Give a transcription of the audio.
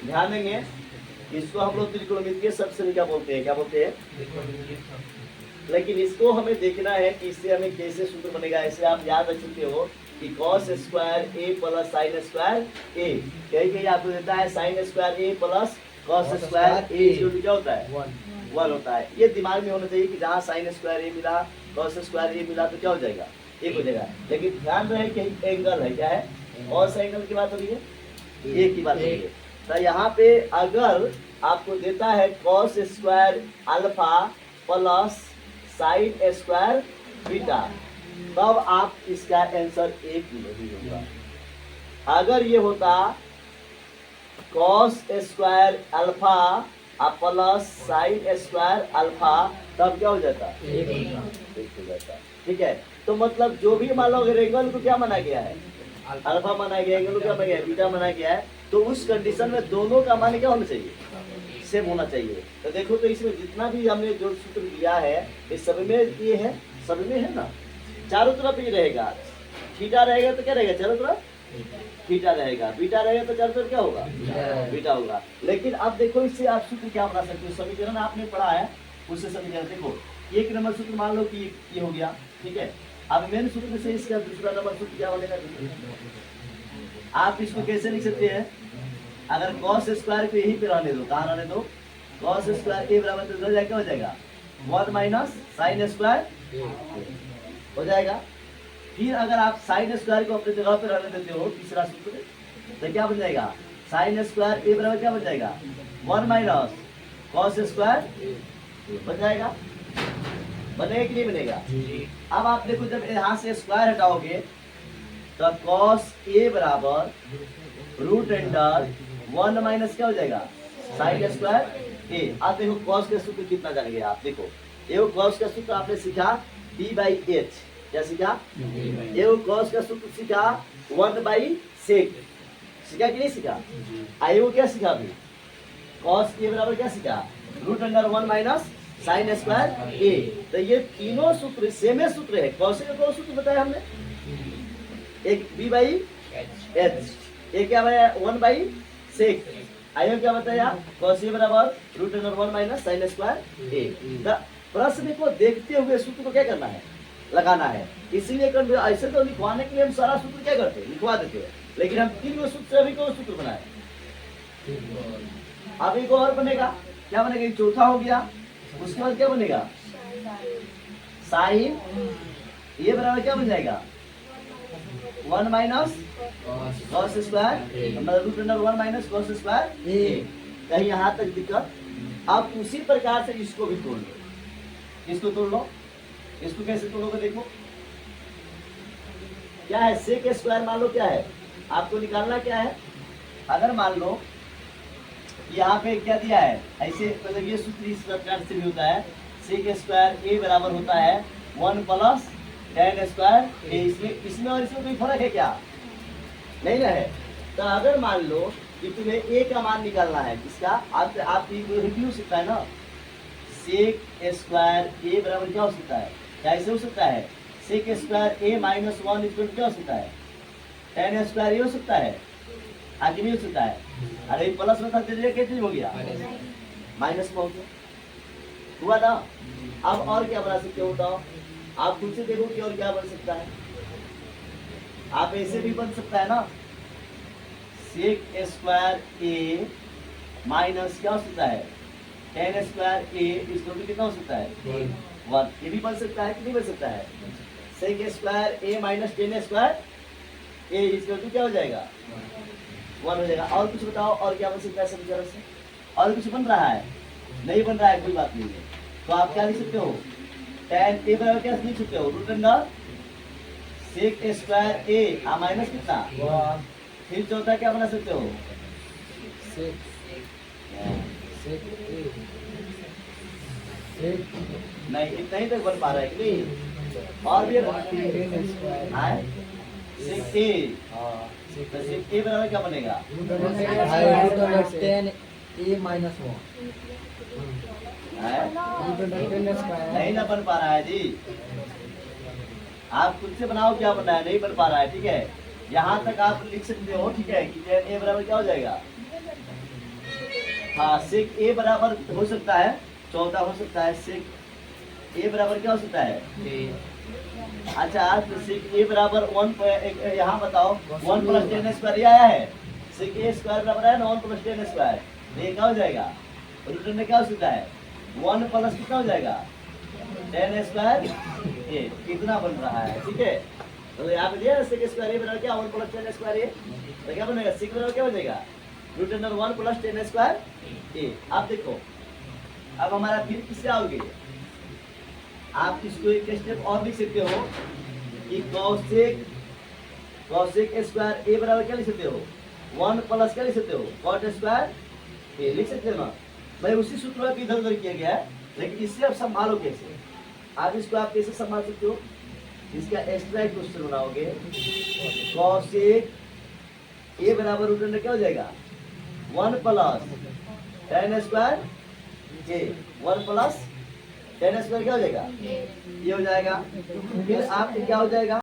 ध्यान देंगे, इसको हम लोग त्रिकोणमितीय सबसंख्या बोलते हैं। क्या बोलते हैं? लेकिन इसको हमें देखना है कि इससे हमें कैसे सूत्र बनेगा। ऐसे आप याद रख सकते हो कि cos square A plus sign square a, कहीं आपको देता है साइन स्क्वायर ए प्लस cos स्क्वायर ए क्या होता है? 1 होता है। ये दिमाग में होना चाहिए कि जहाँ साइन स्क्वायर ए मिला, cos स्क्वायर ए मिला तो क्या हो जाएगा? 1 हो जाएगा। लेकिन ध्यान रहे कि एंगल है, क्या है? कौन सा एंगल की बात हो रही है? एक की बात हो रही है। तो यहाँ पे अगर आपको देता है cos square alpha plus sine square beta, तब आप इसका आंसर 1 नहीं होगा। अगर ये होता cos square alpha plus sine square alpha, तब क्या हो जाता? 1 हो जाता। ठीक है, तो मतलब जो भी मान लो अगर एंगल को क्या माना गया है? अल्फा माना गया, एंगल को क्या माना गया है? बीटा माना गया है। तो उस कंडीशन में दोनों का मान क्या होना चाहिए? सेम होना चाहिए। तो देखो, तो इसमें जितना भी हमने जो सूत्र दिया है, इस सब में ये है, सब में है ना, चारों तरफ ये रहेगा। थीटा रहेगा तो क्या रहेगा? चारों तरफ थीटा रहेगा। बीटा रहेगा तो चारों तरफ क्या होगा? बीटा होगा। लेकिन अब देखो, इससे आप सूत्र क्या बना सकते हो? समीकरण आपने पढ़ा है, उससे समीकरण देखो। 1 नंबर सूत्र मान लो कि ये हो गया, ठीक है। अब मेन सूत्र से इसका दूसरा नंबर सूत्र क्या बनेगा? आप इसको कैसे लिख सकते हैं? अगर cos स्क्वायर को यहीं पे रहने दो, कहाँ रहने दो? cos स्क्वायर ए बराबर तो क्या हो जाएगा? 1 माइनस साइन स्क्वायर हो जाएगा। फिर अगर आप साइन स्क्वायर को अपनी जगह पे रहने देते हो, तीसरा सूत्र, तो क्या बन जाएगा? साइन स्क्वायर ए बराबर क्या बन जाएगा? 1 माइनस cos स्क्वायर बन जाएगा। बनेगा कि नहीं बनेगा? अब आप देखो, जब यहाँ से स्क्वायर हटाओगे तो cos ए बराबर रूट अंडर 1 माइनस क्या हो जाएगा? साइन स्क्वायर ए। आप देखो cos का सूत्र कितना जान गए आप। देखो, एगो cos का सूत्र आपने सीखा b/h, क्या सीखा? एगो cos का सूत्र सीखा 1/sec, सीखा कि नहीं सीखा? एगो क्या सीखा अभी? cos ए बराबर क्या सीखा? Root under 1 minus sine square a. तो ये तीनों सूत्र सेम सूत्र है। cos का कौन सूत्र बताया हमने? एक b/h, एक क्या बताया? 1/sec। आयो क्या बताया? cos ए बराबर root under 1 minus sine square a. प्रश्न को देखते हुए सूत्र को क्या करना है? लगाना है। इसीलिए ऐसे तो लिखवाने के लिए हम सारा सूत्र क्या करते हैं? लिखवा देते हैं। लेकिन हम 3 सूत्र से अभी कौन सूत्र बनाए? अब एक और बनेगा, क्या बनेगा? चौथा हो गया। उसके बाद क्या बनेगा? साइन ये बराबर क्या बन जाएगा? 1 माइनस cos स्क्वायर, मतलब root under 1 minus cos square a. कहीं यहाँ तक दिक्कत? अब उसी प्रकार से इसको भी तोड़ लो। इसको तोड़ लो। इसको कैसे तोड़ोगे? देखो क्या है? सेक स्क्वायर मान लो क्या है? आपको निकालना क्या है? अगर मान लो यहाँ पे क्या दिया है, ऐसे मतलब ये सूत्र इस प्रकार से भी होता है। सेक स्क्वायर ए बराबर होता है 1 प्लस tan स्क्वायर ए। इसमें और इसमें कोई फर्क है क्या? नहीं ना है। तो अगर मान लो कि तुम्हें ए का मान निकालना है, किसका? आप रिव्यू सकता है ना, सेक स्क्वायर ए बराबर क्या हो सकता है? कैसे हो सकता है? सेक स्क्वायर ए माइनस 1 इक्वल क्या हो सकता है? tan स्क्वायर ये हो सकता है, आगे नहीं हो सकता है। अरे प्लस में था, कैसे हो गया? माइनस में हो गया, हुआ ना। अब और क्या बना सकते हो बताओ? आप खुद से देखो कि और क्या बन सकता है। आप ऐसे भी बन सकता है ना, सेक स्क्वायर ए माइनस क्या हो सकता है? tan स्क्वायर ए इसको कितना हो सकता है? 1। ये भी बन सकता है कि नहीं बन सकता है? सेक स्क्वायर ए माइनस tan स्क्वायर ए इसको क्या हो जाएगा? 1 हो जाएगा। और कुछ बताओ, और क्या बन सकता है समीकरण से? और कुछ बन रहा है? नहीं बन रहा है, कोई बात नहीं है। तो आप क्या लिख सकते हो? tan ए बराबर क्या लिख सकते हो? रूट अंडर सेक स्क्वायर ए माइनस कितना? 1। फिर चौथा क्या बना सकते हो? नहीं, इतना ही तक बन पा रहा है कि नहीं? और भी सेक ए, सेक ए बराबर क्या बनेगा? tan a माइनस 1 नहीं ना बन पा रहा है जी। आप खुद से बनाओ क्या बन रहा है, नहीं बन पा रहा है। ठीक है, यहाँ तक आप लिख सकते हो। ठीक है, कि tan a बराबर क्या हो जाएगा? हाँ सेक ए बराबर हो सकता है 14 हो सकता है। सेक ए बराबर क्या हो सकता है? अच्छा तो सेक ए बराबर 1 यहाँ बताओ 1 प्लस 10 स्क्वायर ये आया है। सेक ए स्क्वायर बराबर है ना 1 प्लस 10 स्क्वायर। ये क्या हो जाएगा? रूट में क्या हो सकता है? 1 प्लस कितना हो जाएगा? 10 स्क्वायर ए कितना बन रहा है। ठीक है तो यहाँ पे दिया सेक स्क्वायर ए बराबर क्या 1 प्लस 10 स्क्वायर ए तो क्या बनेगा? सेक बराबर क्या हो जाएगा? रूट अंडर 1 प्लस 10 स्क्वायर ए। आप देखो अब हमारा फिर किससे आओगे? आप इसको एक स्टेप और लिख सकते हो कि कॉसेक स्क्वायर ए बराबर क्या लिख सकते हो? 1 प्लस क्या लिख सकते हो? कॉट स्क्वायर ए लिख सकते हो ना। भाई उसी सूत्र में इधर उधर किया गया है लेकिन इससे आप संभालो कैसे? आप इसको आप कैसे संभाल सकते हो? इसका एक्स्ट्रा क्वेश्चन बनाओगे कॉसेक ए बराबर रूट अंडर क्या हो जाएगा? 1 प्लस 10 स्क्वायर ए 1 प्लस 10 स्क्वायर क्या हो जाएगा? ये हो जाएगा। फिर आपके क्या हो जाएगा?